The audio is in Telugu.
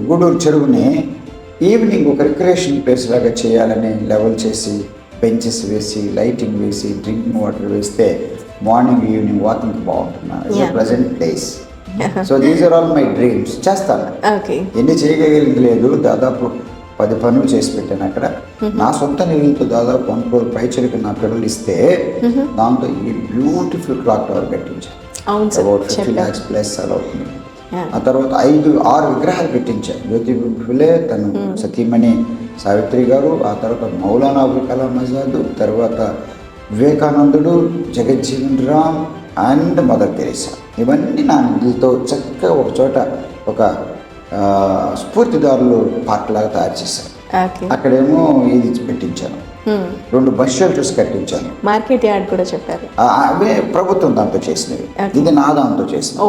గూడూరు చెరువుని ఈవినింగ్ ఒక రిక్రియేషన్ ప్లేస్ లాగా చేయాలని లెవెల్ చేసి బెంచెస్ వేసి లైటింగ్ వేసి డ్రింకింగ్ వాటర్ వేస్తే మార్నింగ్ ఈవినింగ్ వాకింగ్ బాగుంటున్నాను present place. So these are all my dreams. చేస్తాను, ఎన్ని చేయగలిగింది లేదు, దాదాపు 10 పనులు చేసి పెట్టాను అక్కడ. నా సొంత నిధులతో దాదాపు 1 crore పైచలకు నా పిల్లలు ఇస్తే దాంతో ఈ బ్యూటిఫుల్ క్లాక్ టవర్ కట్టించాను. అబౌట్ 50 lakhs ప్లస్ అలా అవుతుంది. ఆ తర్వాత 5-6 విగ్రహాలు పెట్టించాను. జ్యోతిబులే, తను సతీమణి సావిత్రి గారు, ఆ తర్వాత మౌలానా అబుల్ కలాం ఆజాద్, తర్వాత వివేకానందుడు, Jagjivan Ram and mother Teresa. ఇవన్నీ నా నిధులతో చక్కగా ఒక చోట ఒక స్ఫూర్తిదారులు పార్క్ లాగా తయారు చేశాను. అక్కడేమో ఇది పెట్టించాను, 2 బస్ షెల్టర్స్ కట్టించాను. మార్కెట్ యార్డ్ కూడా చెప్పారు. అవే ప్రభుత్వం దాంతో చేసినవి, ఇది నా దాంతో చేసినవి.